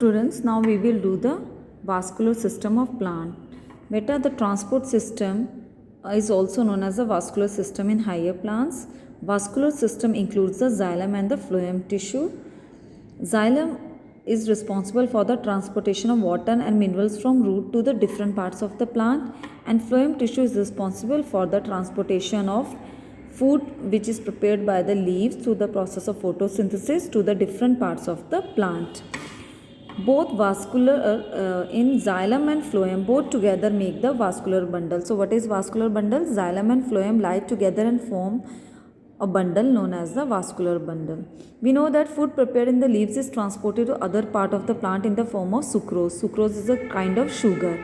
Students, now we will do the vascular system of plant. Beta, the transport system is also known as the vascular system in higher plants. Vascular system includes the xylem and the phloem tissue. Xylem is responsible for the transportation of water and minerals from root to the different parts of the plant, and phloem tissue is responsible for the transportation of food which is prepared by the leaves through the process of photosynthesis to the different parts of the plant. Both vascular in xylem and phloem both together make the vascular bundle. So what is vascular bundle? Xylem and phloem lie together and form a bundle known as the vascular bundle. We know that food prepared in the leaves is transported to other part of the plant in the form of sucrose. Sucrose is a kind of sugar.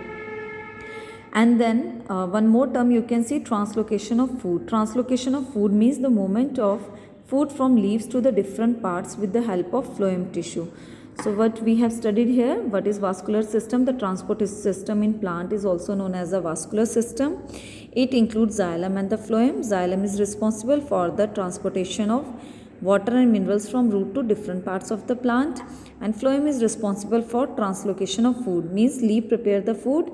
And then one more term you can see, translocation of food. Translocation of food means the movement of food from leaves to the different parts with the help of phloem tissue. So what we have studied here, what is vascular system? The transport system in plant is also known as the vascular system. It includes xylem and the phloem. Xylem is responsible for the transportation of water and minerals from root to different parts of the plant, and phloem is responsible for translocation of food, means leaf prepare the food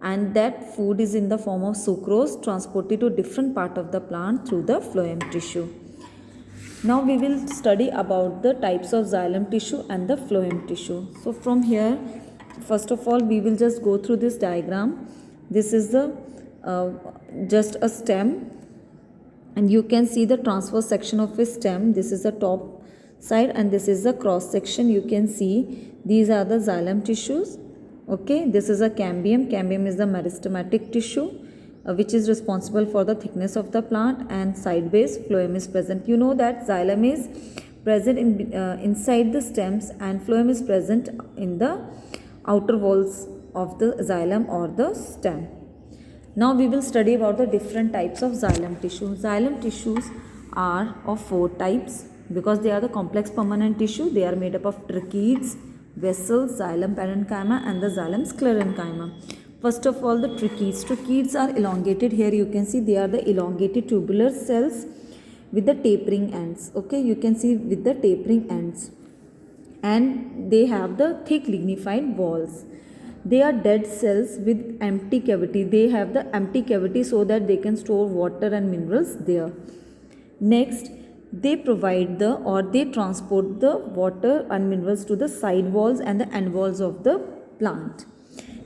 and that food is in the form of sucrose transported to different part of the plant through the phloem tissue. Now we will study about the types of xylem tissue and the phloem tissue. So from here, first of all, we will just go through this diagram. This is the just a stem, and you can see the transverse section of a stem. This is the top side and this is the cross section. You can see these are the xylem tissues. Okay, this is a cambium. Cambium is the meristematic tissue which is responsible for the thickness of the plant, and sideways phloem is present. You know that xylem is present inside the stems and phloem is present in the outer walls of the xylem or the stem. Now we will study about the different types of xylem tissue. Xylem tissues are of 4 types because they are the complex permanent tissue. They are made up of tracheids, vessels, xylem parenchyma and the xylem sclerenchyma. First of all, the tracheids. Tracheids are elongated. Here you can see they are the elongated tubular cells with the tapering ends. Okay, you can see with the tapering ends. And they have the thick lignified walls. They are dead cells with empty cavity. They have the empty cavity so that they can store water and minerals there. Next, they provide they transport the water and minerals to the side walls and the end walls of the plant.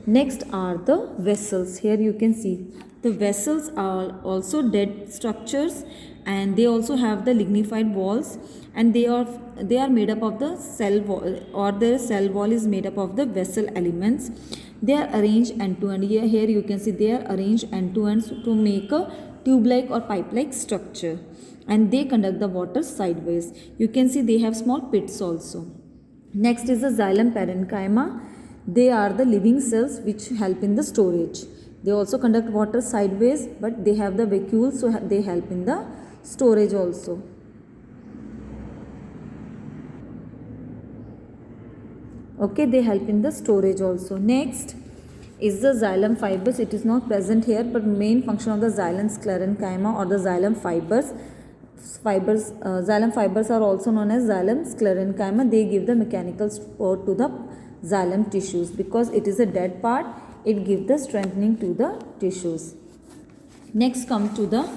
Next are the vessels. Here you can see the vessels are also dead structures and they also have the lignified walls, and they are made up of the cell wall, or their cell wall is made up of the vessel elements. They are arranged end to end. Here you can see they are arranged end to end to make a tube-like or pipe-like structure, and they conduct the water sideways. You can see they have small pits also. Next is the xylem parenchyma. They are the living cells which help in the storage. They also conduct water sideways, but they have the vacuoles, so they help in the storage also. Okay, they help in the storage also. Next is the xylem fibers. It is not present here, but main function of the xylem sclerenchyma or the xylem fibers. Xylem fibers are also known as xylem sclerenchyma. They give the mechanical support to the xylem tissues because it is a dead part. It gives the strengthening to the tissues. Next come to the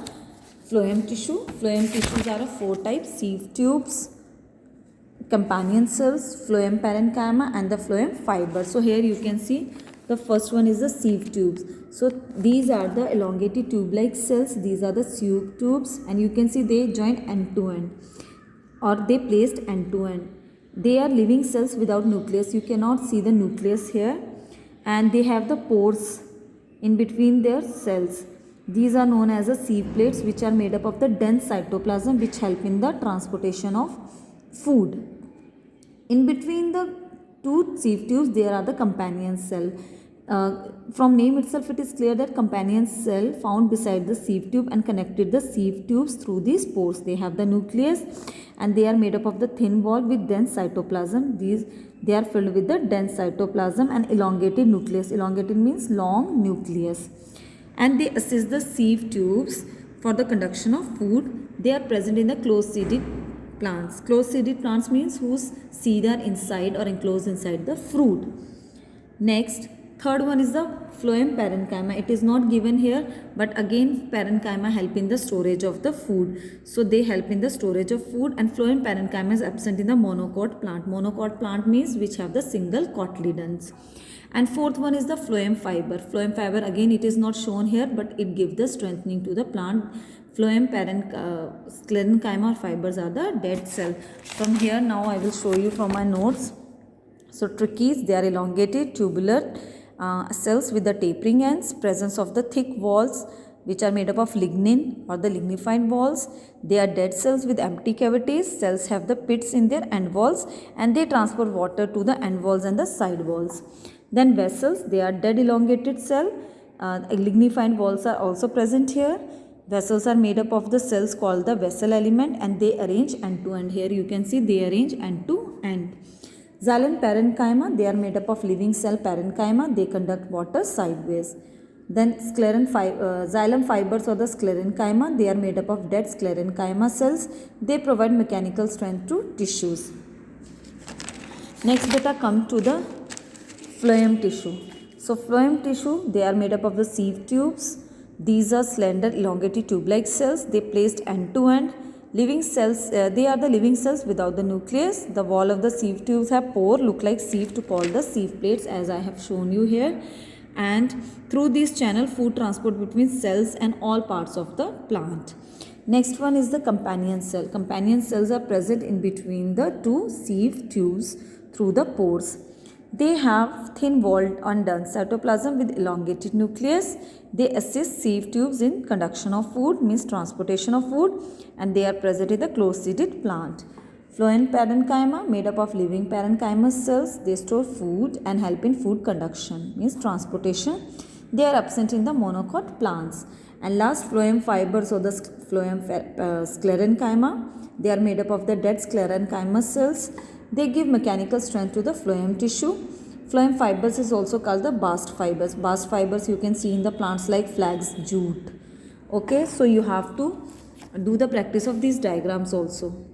phloem tissue. Phloem tissues are of 4 types: sieve tubes, companion cells, phloem parenchyma and the phloem fiber. So here you can see the first one is the sieve tubes. So these are the elongated tube-like cells. These are the sieve tubes, and you can see they join end to end, or they placed end to end. They are living cells without nucleus. You cannot see the nucleus here, and they have the pores in between their cells. These are known as the sieve plates, which are made up of the dense cytoplasm which help in the transportation of food. In between the 2 sieve tubes there are the companion cell. From name itself it is clear that companion cell found beside the sieve tube and connected the sieve tubes through these pores. They have the nucleus and they are made up of the thin wall with dense cytoplasm. They are filled with the dense cytoplasm and elongated nucleus. Elongated means long nucleus. And they assist the sieve tubes for the conduction of food. They are present in the closed-seated plants. Closed-seeded plants means whose seed are inside or enclosed inside the fruit. Next, third one is the phloem parenchyma. It is not given here, but again parenchyma help in the storage of the food. So they help in the storage of food, and phloem parenchyma is absent in the monocot plant. Monocot plant means which have the single cotyledons. And fourth one is the phloem fiber. Phloem fiber, again it is not shown here, but it gives the strengthening to the plant. Phloem sclerenchyma fibers are the dead cell. From here now I will show you from my notes. So trichies, they are elongated tubular cells with the tapering ends, presence of the thick walls which are made up of lignin or the lignified walls. They are dead cells with empty cavities. Cells have the pits in their end walls and they transport water to the end walls and the side walls. Then vessels, they are dead elongated cell. Lignified walls are also present here. Vessels are made up of the cells called the vessel element and they arrange end to end. Here you can see they arrange end to end. Xylem parenchyma, they are made up of living cell parenchyma. They conduct water sideways. Then xylem fibers or the sclerenchyma, they are made up of dead sclerenchyma cells. They provide mechanical strength to tissues. Next beta come to the phloem tissue. So phloem tissue, they are made up of the sieve tubes. These are slender elongated tube-like cells. They placed end to end. Living cells, they are the living cells without the nucleus. The wall of the sieve tubes have pore, look like sieve to call the sieve plates as I have shown you here. And through these channel, food transport between cells and all parts of the plant. Next one is the companion cell. Companion cells are present in between the two sieve tubes through the pores. They have thin-walled undone cytoplasm with elongated nucleus. They assist sieve tubes in conduction of food, means transportation of food, and they are present in the closed-seeded plant. Phloem parenchyma, made up of living parenchyma cells. They store food and help in food conduction, means transportation. They are absent in the monocot plants. And last, phloem fibers or the phloem sclerenchyma. They are made up of the dead sclerenchyma cells. They give mechanical strength to the phloem tissue. Phloem fibers is also called the bast fibers. Bast fibers you can see in the plants like flax, jute. Okay, so you have to do the practice of these diagrams also.